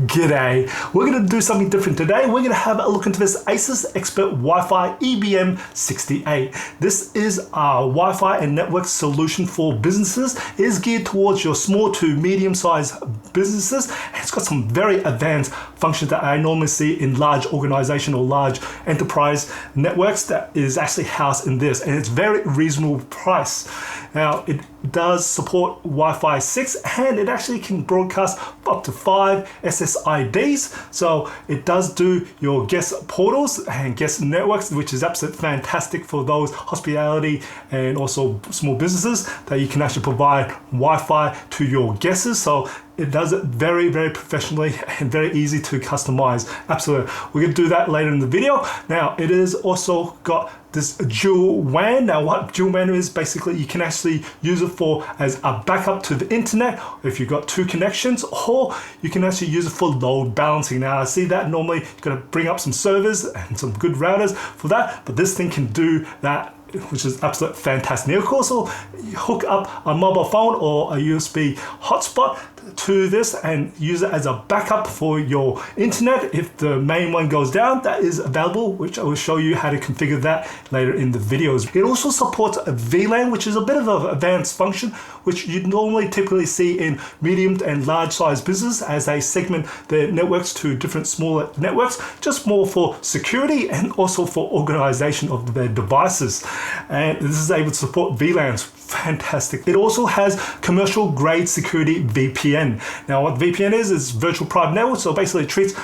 G'day. We're going to do something different today. We're going to have a look into this Asus ExpertWifi EBM68. This is our Wi-Fi and network solution for businesses. It is geared towards your small to medium-sized businesses. It's got some very advanced functions that I normally see in large organization or large enterprise networks that is actually housed in this, and it's very reasonable price. Now, it does support Wi-Fi 6 and it actually can broadcast up to 5 SSIDs. So it does do your guest portals and guest networks, which is absolutely fantastic for those hospitality and also small businesses that you can actually provide Wi-Fi to your guests. So it does it very, very professionally and very easy to customize. Absolutely. We're going to do that later in the video. Now, it is also got this dual WAN. Now, what dual WAN is, basically you can actually use it for as a backup to the internet if you've got 2 connections, or you can actually use it for load balancing. Now, I see that normally you've got to bring up some servers and some good routers for that, but this thing can do that, which is absolutely fantastic. You can also hook up a mobile phone or a USB hotspot to this and use it as a backup for your internet. If the main one goes down, that is available, which I will show you how to configure that later in the videos. It also supports a VLAN, which is a bit of an advanced function, which you normally typically see in medium and large size business as they segment their networks to different smaller networks, just more for security and also for organization of their devices. And this is able to support VLANs. Fantastic. It also has commercial grade security VPN. Now, what VPN is virtual private network. So basically it treats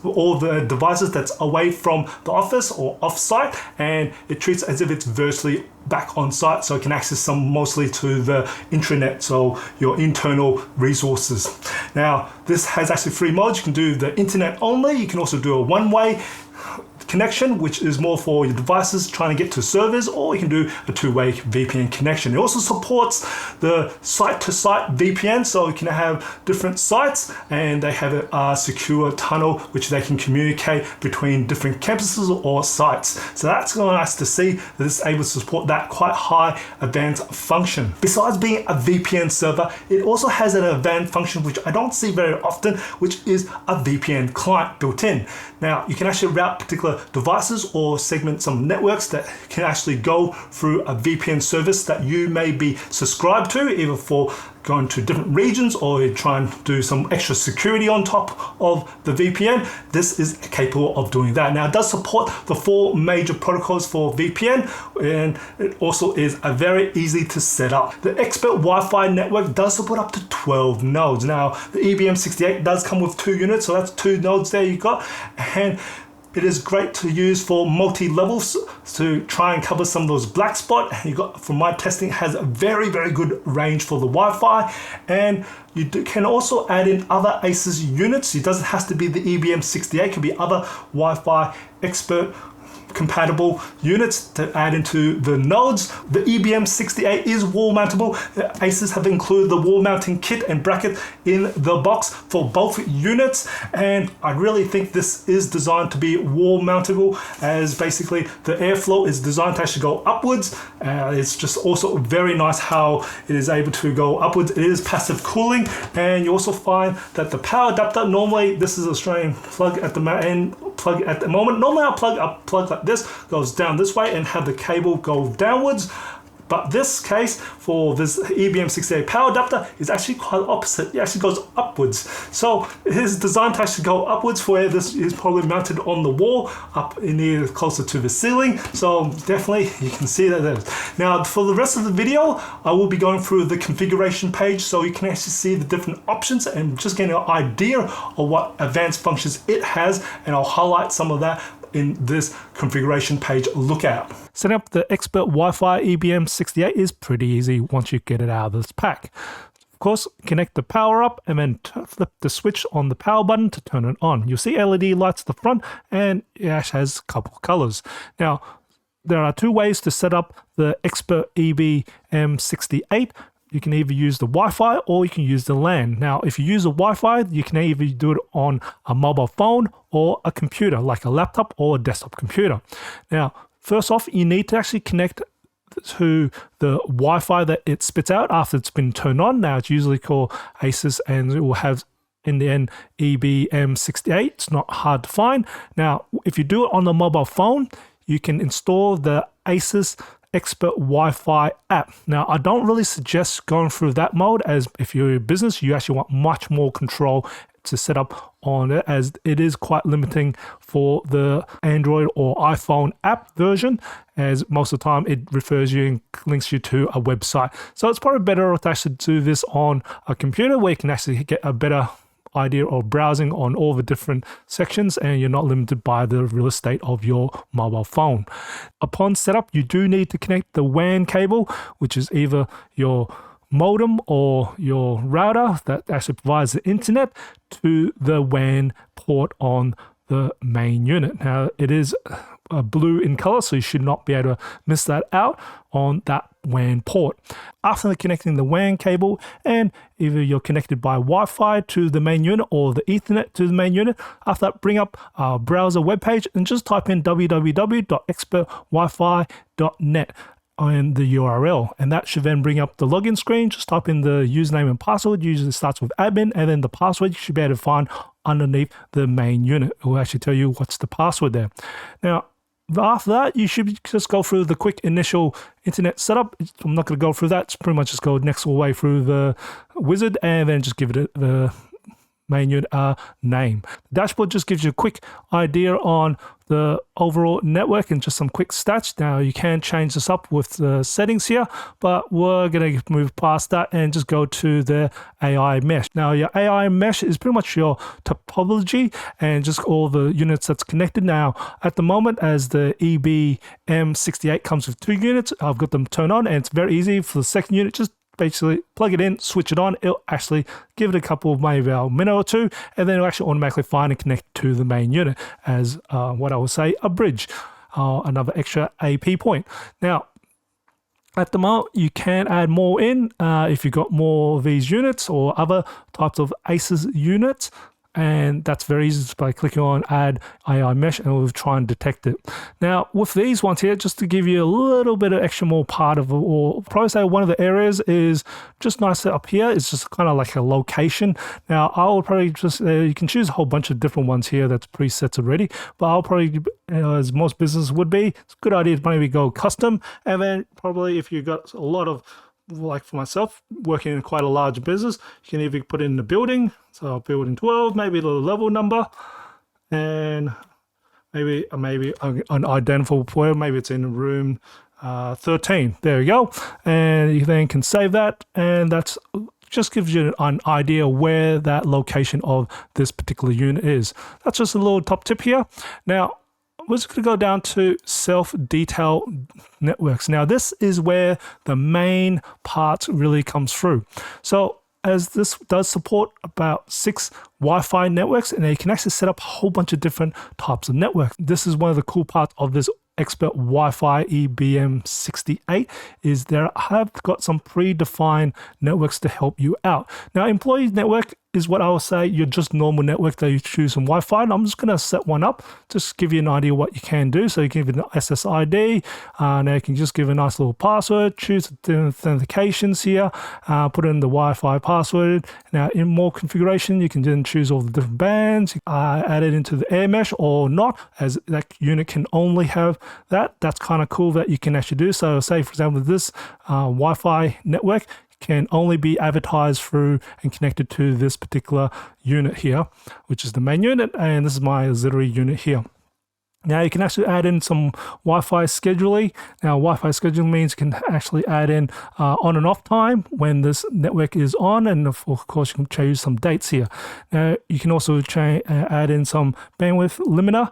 all the devices that's away from the office or off-site, and it treats as if it's virtually back on site, so it can access some mostly to the intranet, so your internal resources. Now, this has actually 3 modes. You can do the internet only. You can also do a one-way connection, which is more for your devices trying to get to servers, or you can do a 2-way VPN connection. It also supports the site-to-site VPN, so you can have different sites and they have a secure tunnel which they can communicate between different campuses or sites. So that's really nice to see that it's able to support that quite high advanced function. Besides being a VPN server, it also has an advanced function which I don't see very often, which is a VPN client built in. Now, you can actually route particular devices or segment some networks that can actually go through a VPN service that you may be subscribed to, either for going to different regions or you try and do some extra security on top of the VPN. This is capable of doing that. Now, it does support the 4 major protocols for VPN, and it also is a very easy to set up. The ExpertWifi network does support up to 12 nodes. Now, the EBM68 does come with 2 units, so that's 2 nodes there you got, and it is great to use for multi-levels to try and cover some of those black spots. You got, from my testing, it has a very, very good range for the Wi-Fi, and you can also add in other Asus units. It doesn't have to be the EBM68, it can be other Wi-Fi expert compatible units to add into the nodes. The EBM68 is wall mountable. Asus have included the wall mounting kit and bracket in the box for both units, and I really think this is designed to be wall mountable, as basically the airflow is designed to actually go upwards. It's just also very nice how it is able to go upwards. It is passive cooling, and you also find that the power adapter, normally this is Australian plug at the end, plug at the moment. Normally I'll plug like this, goes down this way and have the cable go downwards. But this case, for this EBM68 power adapter, is actually quite opposite. It actually goes upwards. So it is designed to actually go upwards, where this is probably mounted on the wall, up in here closer to the ceiling. So definitely you can see that there. Now, for the rest of the video, I will be going through the configuration page so you can actually see the different options and just get an idea of what advanced functions it has, and I'll highlight some of that in this configuration page lookout. Setting up the ExpertWifi EBM68 is pretty easy once you get it out of this pack. Of course, connect the power up and then flip the switch on the power button to turn it on. You'll see LED lights at the front, and it actually has a couple of colors. Now, there are 2 ways to set up the Expert EBM68. You can either use the Wi-Fi or you can use the LAN. Now, if you use the Wi-Fi, you can either do it on a mobile phone or a computer, like a laptop or a desktop computer. Now, first off, you need to actually connect to the Wi-Fi that it spits out after it's been turned on. Now, it's usually called Asus, and it will have in the end EBM68. It's not hard to find. Now, if you do it on the mobile phone, you can install the Asus ExpertWifi app. Now, I don't really suggest going through that mode, as if you're a business, you actually want much more control to set up on it, as it is quite limiting for the Android or iPhone app version, as most of the time it refers you and links you to a website. So it's probably better to actually do this on a computer where you can actually get a better idea of browsing on all the different sections, and you're not limited by the real estate of your mobile phone. Upon setup, you do need to connect the WAN cable, which is either your modem or your router that actually provides the internet, to the WAN port on the main unit. Now, it is blue in color, so you should not be able to miss that out on that WAN port. After connecting the WAN cable, and either you're connected by Wi-Fi to the main unit or the Ethernet to the main unit, after that, bring up our browser webpage and just type in www.expertwifi.net on the URL, and that should then bring up the login screen. Just type in the username and password. Usually starts with admin, and then the password you should be able to find underneath the main unit. It will actually tell you what's the password there. Now, after that, you should just go through the quick initial internet setup. I'm not going to go through that. It's pretty much just go next all the way through the wizard, and then just give it the main unit name. The dashboard just gives you a quick idea on the overall network and just some quick stats. Now, you can change this up with the settings here, but we're going to move past that and just go to the AiMesh. Now, your AiMesh is pretty much your topology and just all the units that's connected. Now, at the moment, as the EBM68 comes with 2 units, I've got them turned on, and it's very easy for the second unit. Just basically plug it in, switch it on. It'll actually give it a couple of maybe a minute or two, and then it'll actually automatically find and connect to the main unit as what I would say a bridge, another extra AP point. Now, at the moment, you can add more in if you've got more of these units or other types of Asus units. And that's very easy just by clicking on add AiMesh, and we'll try and detect it. Now, with these ones here, just to give you a little bit of extra more part of it, or probably say one of the areas is just nice up here. It's just kind of like a location. Now, I'll probably just, you can choose a whole bunch of different ones here that's presets already, but I'll probably, as most businesses would be, it's a good idea to maybe go custom, and then probably if you've got a lot of, like for myself, working in quite a large business, you can either put in the building, so building 12, maybe the level number, and maybe an identifiable point, maybe it's in room 13. There you go, and you then can save that, and that's just gives you an idea where that location of this particular unit is. That's just a little top tip here. Now, we're just going to go down to self-detail networks. Now, this is where the main part really comes through. So, as this does support about 6 Wi-Fi networks, and you can actually set up a whole bunch of different types of networks. This is one of the cool parts of this ExpertWifi EBM68 is there have got some predefined networks to help you out. Now, employee network is what I will say your just normal network that you choose some Wi-Fi. And I'm just going to set one up, just give you an idea what you can do. So you can give it an SSID. Now you can just give a nice little password, choose the authentications here, put in the Wi-Fi password. Now in more configuration, you can then choose all the different bands, add it into the AiMesh or not, as that unit can only have that. That's kind of cool that you can actually do. So say, for example, this Wi-Fi network can only be advertised through and connected to this particular unit here, which is the main unit, and this is my auxiliary unit here. Now you can actually add in some Wi-Fi scheduling. Now Wi-Fi scheduling means you can actually add in on and off time when this network is on, and of course you can change some dates here. Now you can also add in some bandwidth limiter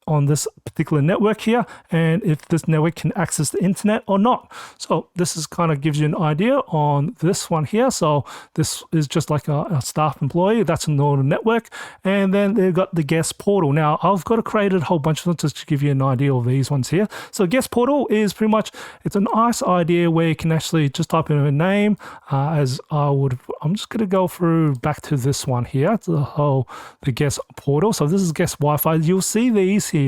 on this particular network here, and if this network can access the internet or not. So this is kind of gives you an idea on this one here. So this is just like a staff employee, that's a normal network, and then they've got the guest portal. Now I've got to create a whole bunch of them just to give you an idea of these ones here. So guest portal is pretty much, it's a nice idea where you can actually just type in a name, I'm just going to go through back to this one here, the guest portal. So this is guest Wi-Fi. You'll see these here.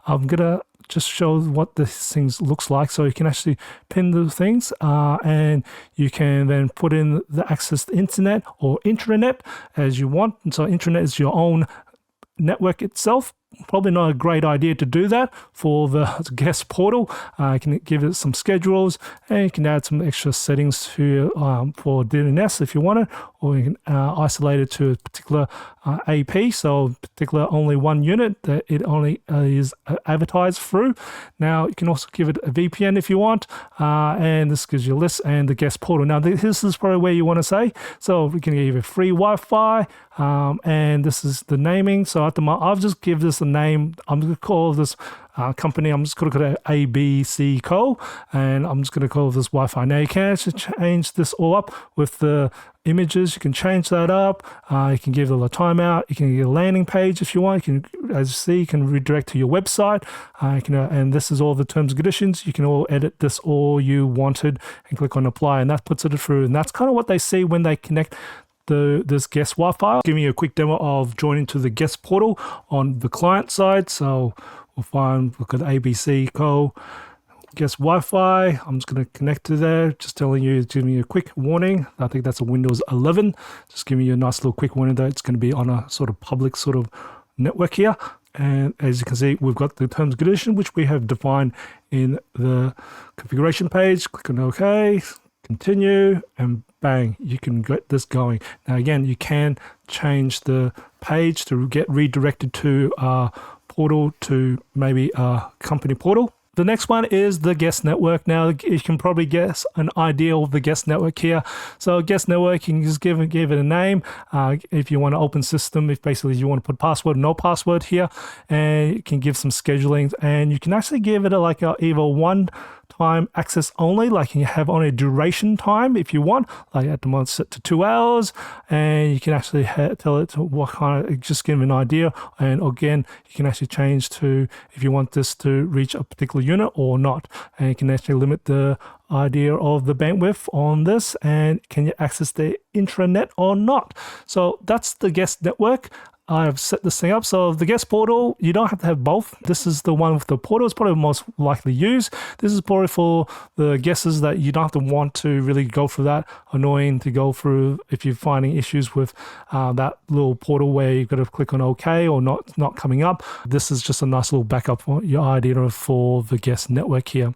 I'm gonna just shows what this things looks like. So you can actually pin the things and you can then put in the access to internet or intranet as you want. And so intranet is your own network itself. Probably not a great idea to do that for the guest portal. You can give it some schedules, and you can add some extra settings to for DNS if you want it, or you can isolate it to a particular AP, so particular only one unit that it only is advertised through. Now you can also give it a VPN if you want, and this gives you a list and the guest portal. Now this is probably where you want to say, so we can give it free Wi-Fi, and this is the naming. So at the moment, I'll just give this a name. I'm going to call this company, I'm just going to call it ABC Co, and I'm just going to call this Wi-Fi. Now you can actually change this all up with the images. You can change that up. You can give it a timeout. You can get a landing page if you want. You can, as you see, you can redirect to your website. You can, and this is all the terms and conditions. You can all edit this all you wanted and click on apply, and that puts it through. And that's kind of what they see when they connect this guest Wi-Fi. Giving you a quick demo of joining to the guest portal on the client side. So we'll look at ABC Co guest Wi-Fi. I'm just going to connect to there. Just telling you, giving you a quick warning. I think that's a Windows 11. Just giving you a nice little quick warning that it's going to be on a sort of public sort of network here. And as you can see, we've got the terms and conditions, which we have defined in the configuration page. Click on OK, continue, and bang, you can get this going. Now again, you can change the page to get redirected to a portal, to maybe a company portal. The next one is the guest network. Now you can probably guess an idea of the guest network here. So guest network, you can just give it a name. If you want an open system, if basically you want to put password, no password here, and you can give some scheduling, and you can actually give it either one time access only, like you have on a duration time if you want, like at the moment set to 2 hours, and you can actually tell it to what kind of, just give an idea. And again, you can actually change to if you want this to reach a particular unit or not, and you can actually limit the idea of the bandwidth on this, and can you access the intranet or not. So that's the guest network. I've set this thing up. So the guest portal, you don't have to have both. This is the one with the portal. It's probably the most likely used. This is probably for the guesses that you don't have to want to really go through that. Annoying to go through if you're finding issues with that little portal where you've got to click on OK or not coming up. This is just a nice little backup for your idea for the guest network here.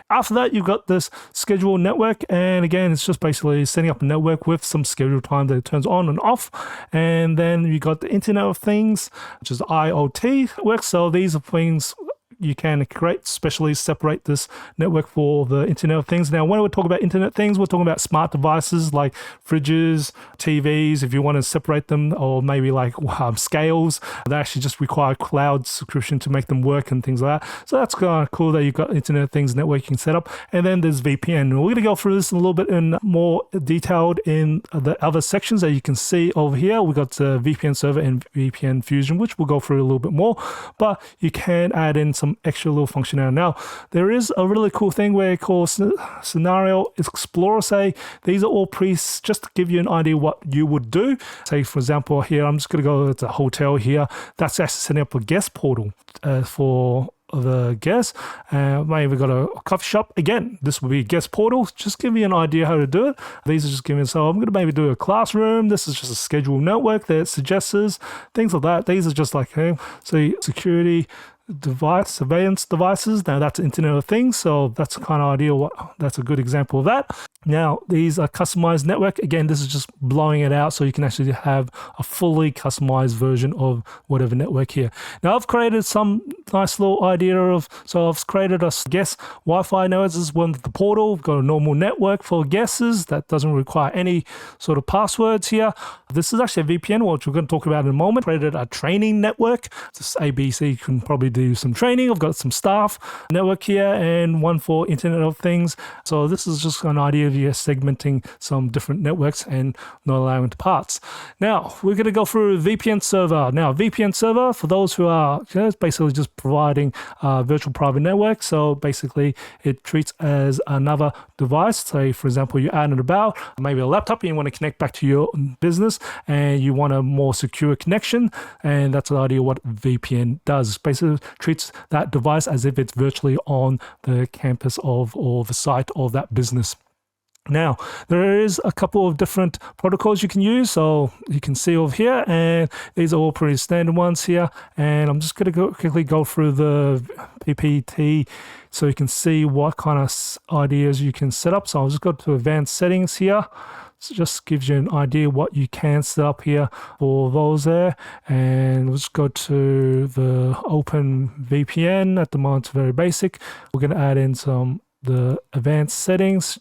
After that, you've got this schedule network. And again, it's just basically setting up a network with some schedule time that it turns on and off. And then you got the Internet of Things, which is IoT works. So these are things you can create, especially separate this network for the Internet of Things. Now, when we talk about Internet of Things, we're talking about smart devices like fridges, TVs, if you want to separate them, or maybe like scales. They actually just require cloud subscription to make them work and things like that. So that's kind of cool that you've got Internet of Things networking set up. And then there's VPN. We're going to go through this a little bit in more detailed in the other sections that you can see over here. We've got VPN Server and VPN Fusion, which we'll go through a little bit more, but you can add in some extra little functionality. Now, there is a really cool thing where it calls Scenario Explorer. Say these are all just to give you an idea what you would do. Say, for example, here, I'm just going to go to a hotel here. That's actually setting up a guest portal for the guests. Maybe got a coffee shop. Again, this will be a guest portal. Just give me an idea how to do it. These are just giving, so I'm going to maybe do a classroom. This is just a scheduled network that suggests things like that. These are just like, hey, so security device, surveillance devices. Now that's Internet of Things, so that's kind of ideal. That's a good example of that. Now these are customized network. Again, this is just blowing it out so you can actually have a fully customized version of whatever network here. Now I've created some nice little idea of, so I've created a guest Wi-Fi network. This is one with the portal. We've got a normal network for guesses that doesn't require any sort of passwords here. This is actually a VPN, which we're going to talk about in a moment. Created a training network. This ABC can probably do some training. I've got some staff network here and one for Internet of Things. So this is just an idea of you're segmenting some different networks and not allowing the parts. Now, we're going to go through VPN Server. Now, VPN Server, for those who are, it's basically just providing virtual private network. So basically, it treats as another device. Say, for example, you're out and about, maybe a laptop, and you want to connect back to your business, and you want a more secure connection, and that's the idea what VPN does. Basically, treats that device as if it's virtually on the campus of or the site of that business. Now, there is a couple of different protocols you can use. So you can see over here, and these are all pretty standard ones here. And I'm just going to quickly go through the PPT so you can see what kind of ideas you can set up. So I'll just go to advanced settings here. So it just gives you an idea what you can set up here for those there. And we'll just go to the Open VPN. At the moment, it's very basic. We're going to add in the advanced settings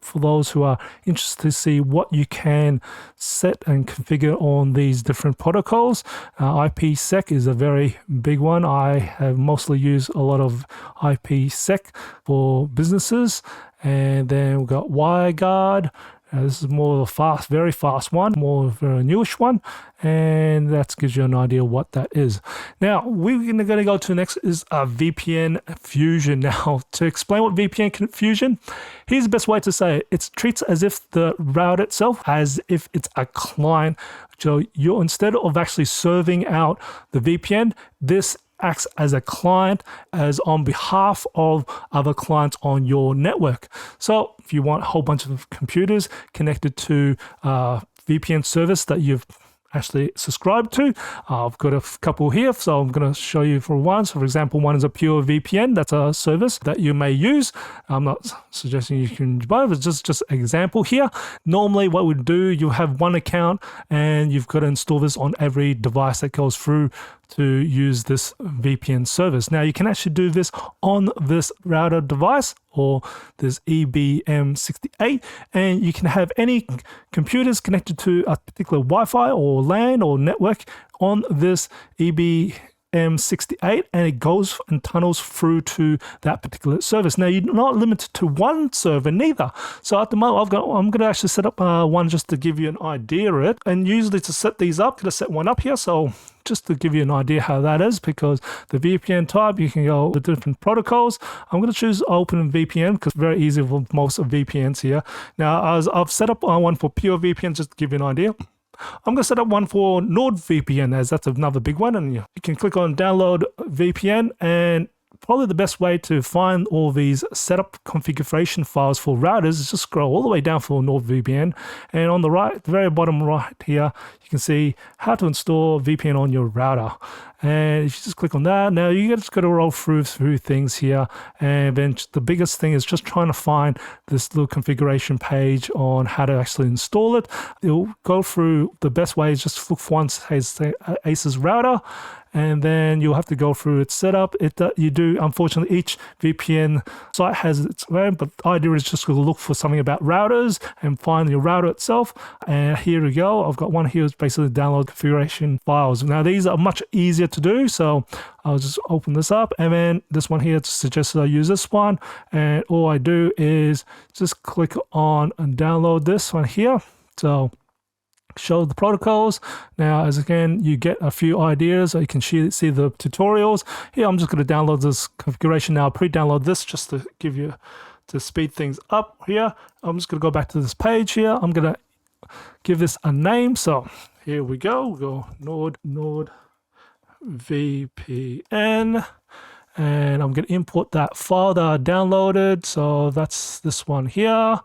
for those who are interested to see what you can set and configure on these different protocols. IPsec is a very big one. I have mostly used a lot of IPsec for businesses. And then we've got WireGuard. This is more of a very fast one, more of a newish one, and that gives you an idea what that is. Now, we're going to go to next is VPN Fusion. Now, to explain what VPN Fusion, here's the best way to say it. It treats as if the router itself, as if it's a client. So you're, instead of actually serving out the VPN, this acts as a client, as on behalf of other clients on your network. So if you want a whole bunch of computers connected to VPN service that you've actually subscribed to, I've got a couple here, so I'm going to show you for one. So for example, one is a pure VPN. That's a service that you may use. I'm not suggesting you can buy it, but just an example here. Normally what we do, you have one account and you've got to install this on every device that goes through to use this VPN service. Now you can actually do this on this router device or this EBM68, and you can have any computers connected to a particular Wi-Fi or LAN or network on this EBM68, and it goes and tunnels through to that particular service. Now, you're not limited to one server neither. So at the moment, I'm going to actually set up one just to give you an idea of it. And usually to set these up, I'm going to set one up here. So just to give you an idea how that is, because the VPN type, you can go with different protocols. I'm going to choose Open VPN because it's very easy for most of VPNs here. Now, as I've set up one for pure VPN, just to give you an idea. I'm going to set up one for NordVPN, as that's another big one. And you can click on download VPN, and probably the best way to find all these setup configuration files for routers is just scroll all the way down for NordVPN. And on the right, the very bottom right here, you can see how to install VPN on your router. And if you just click on that, now you just got to roll through things here. And then the biggest thing is just trying to find this little configuration page on how to actually install it. It'll go through the best way is just look for one Asus router. And then you'll have to go through its setup. You do, unfortunately, each VPN site has its own, but the idea is just to look for something about routers and find your router itself. And here we go. I've got one here that's basically download configuration files. Now, these are much easier to do. So I'll just open this up. And then this one here suggests I use this one. And all I do is just click on and download this one here. So show the protocols. Now, as again, you get a few ideas. You can see the tutorials. Here, I'm just going to download this configuration now. Pre-download this just to give you, to speed things up here. I'm just going to go back to this page here. I'm going to give this a name. So here we go. We'll go Nord VPN. And I'm going to import that file that I downloaded. So that's this one here.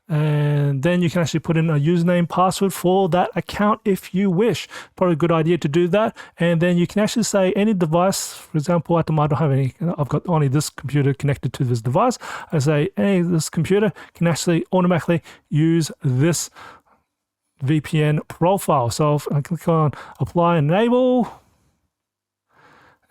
And then you can actually put in a username, password for that account if you wish. Probably a good idea to do that. And then you can actually say any device, for example, at the moment I don't have any, I've got only this computer connected to this device. I say any of this computer can actually automatically use this VPN profile. So if I click on apply and enable,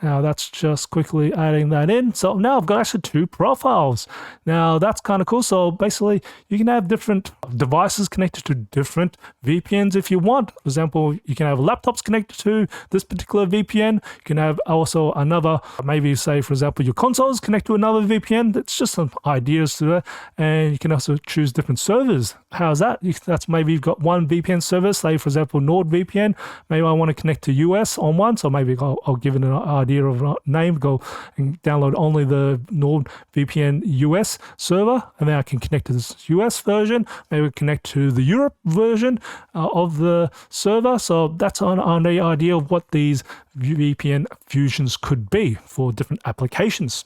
Now that's just quickly adding that in. So now I've got actually 2 profiles. Now that's kind of cool. So basically you can have different devices connected to different VPNs if you want. For example, you can have laptops connected to this particular VPN. You can have also another, maybe say for example, your consoles connect to another VPN. It's just some ideas to that. And you can also choose different servers. How's that? That's maybe you've got one VPN server, say for example, NordVPN. Maybe I want to connect to US on one. So maybe I'll give it an idea of a name, go and download only the NordVPN US server, and then I can connect to this US version, maybe connect to the Europe version of the server. So that's on the idea of what these VPN fusions could be for different applications.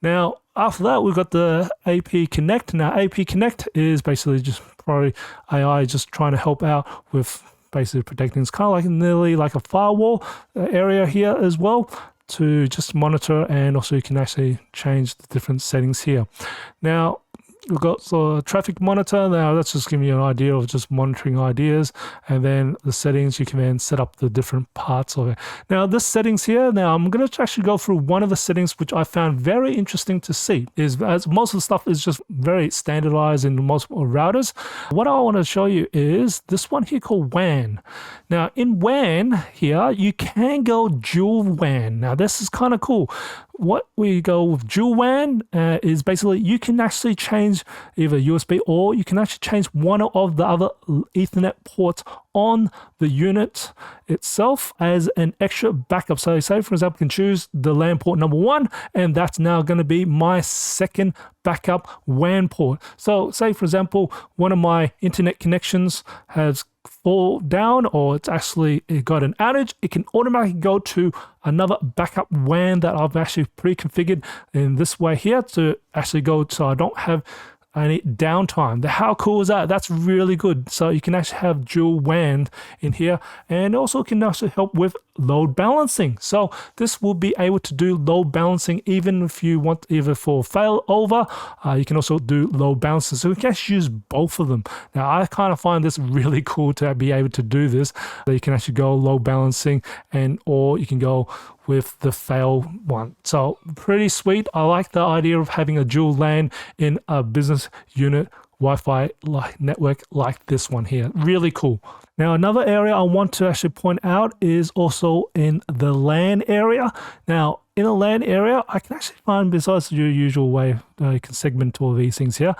Now, after that, we've got the AP Connect. Now, AP Connect is basically just probably AI just trying to help out with basically protecting. It's kind of like nearly like a firewall area here as well, to just monitor, and also you can actually change the different settings here. Now we've got the traffic monitor. Now that's just giving you an idea of just monitoring ideas, and then the settings, you can then set up the different parts of it. Now this settings here, now I'm going to actually go through one of the settings which I found very interesting to see, is as most of the stuff is just very standardized in multiple routers. What I want to show you is this one here called WAN. Now in WAN here, you can go dual WAN. Now this is kind of cool. What we go with dual WAN is basically you can actually change either USB, or you can actually change one of the other Ethernet ports on the unit itself as an extra backup. So say for example, I can choose the LAN port number 1, and that's now going to be my second backup WAN port. So say for example, one of my internet connections has fall down, or it's actually got an outage, it can automatically go to another backup WAN that I've actually pre-configured in this way here to actually go, so I don't have any downtime. How cool is that? That's really good. So you can actually have dual WAN in here, and also can also help with load balancing. So this will be able to do load balancing even if you want either for failover. You can also do load balancing. So you can actually use both of them. Now I kind of find this really cool to be able to do this. So you can actually go load balancing, and or you can go with the fail one. So pretty sweet. I like the idea of having a dual LAN in a business unit Wi-Fi network like this one here. Really cool. Now another area I want to actually point out is also in the LAN area. Now in a LAN area, I can actually find, besides your usual way you can segment all these things here,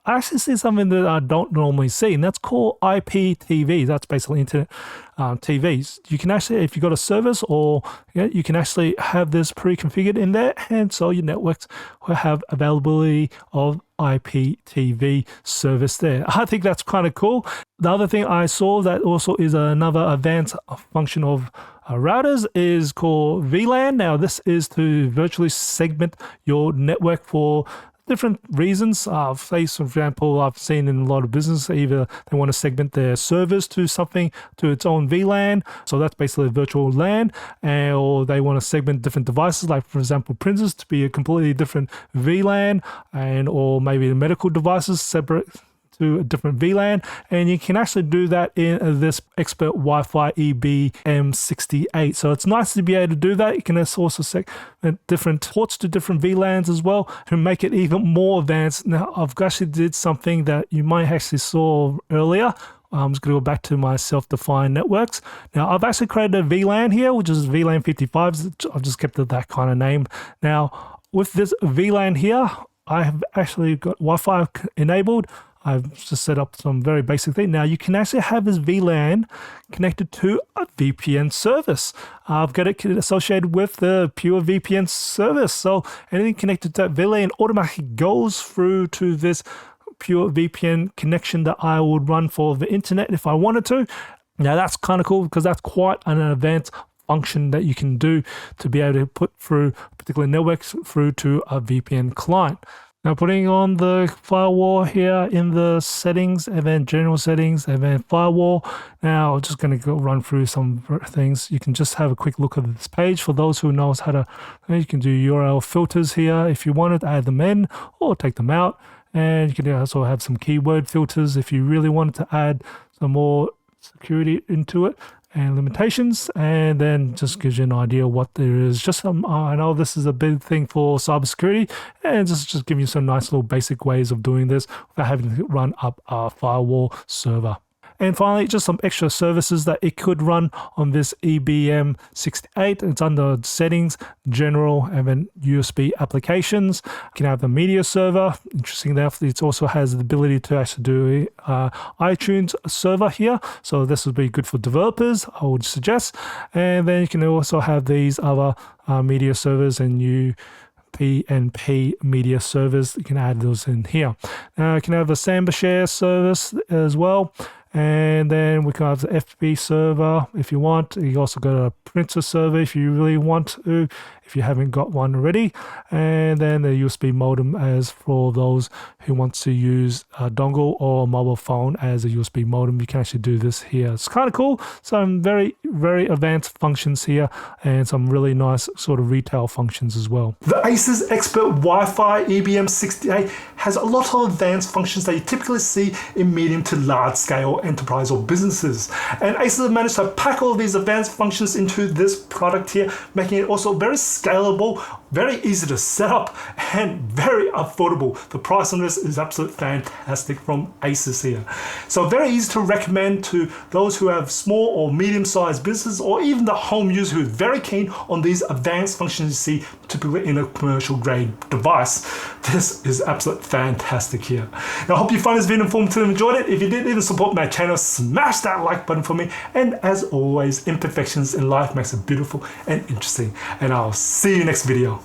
I actually see something that I don't normally see, and that's called IPTV. That's basically internet TVs. You can actually, if you've got a service, or you can actually have this pre-configured in there, and so your networks will have availability of IPTV service there. I think that's kind of cool. The other thing I saw that also is another advanced function of routers is called VLAN. Now this is to virtually segment your network for different reasons. Say, for example, I've seen in a lot of business, either they want to segment their servers to something, to its own VLAN, so that's basically a virtual LAN, or they want to segment different devices, like for example printers, to be a completely different VLAN, and or maybe the medical devices separate to a different VLAN, and you can actually do that in this ExpertWifi EBM68. So it's nice to be able to do that. You can also segment different ports to different VLANs as well to make it even more advanced. Now I've actually did something that you might actually saw earlier. I'm just going to go back to my self-defined networks. Now I've actually created a VLAN here, which is VLAN 55. I've just kept it that kind of name. Now with this VLAN here, I have actually got Wi-Fi enabled. I've just set up some very basic thing. Now you can actually have this VLAN connected to a VPN service. I've got it associated with the pure VPN service. So anything connected to that VLAN automatically goes through to this pure VPN connection that I would run for the internet if I wanted to. Now that's kind of cool, because that's quite an advanced function that you can do to be able to put through particular networks through to a VPN client. Now putting on the firewall here in the settings, and then general settings, and then firewall. Now I'm just going to go run through some things. You can just have a quick look at this page. For those who knows how to, you can do URL filters here if you wanted to add them in or take them out. And you can also have some keyword filters if you really wanted to add some more security into it. and limitations, and then just gives you an idea what there is. Just I know this is a big thing for cybersecurity, and just give you some nice little basic ways of doing this without having to run up a firewall server. And finally, just some extra services that it could run on this EBM68. It's under settings, general, and then USB applications. You can have the media server. Interesting enough, it also has the ability to actually do iTunes server here. So this would be good for developers, I would suggest. And then you can also have these other media servers and PNP media servers. You can add those in here. Now you can have a Samba share service as well. And then we can have the FB server if you want. You also got a printer server if you really want to, if you haven't got one already. And then the USB modem as for those who want to use a dongle or a mobile phone as a USB modem. You can actually do this here. It's kind of cool. Some very, very advanced functions here and some really nice sort of retail functions as well. The Asus ExpertWifi EBM68 has a lot of advanced functions that you typically see in medium to large scale enterprise or businesses. And Asus have managed to pack all these advanced functions into this product here, making it also very scalable, very easy to set up, and very affordable. The price on this is absolutely fantastic from Asus here. So very easy to recommend to those who have small or medium-sized businesses, or even the home user who is very keen on these advanced functions you see typically in a commercial grade device. This is absolutely fantastic here. Now, I hope you find this video informative and enjoyed it. If you did, even support my channel, smash that like button for me. And as always, imperfections in life makes it beautiful and interesting. And I'll see you next video.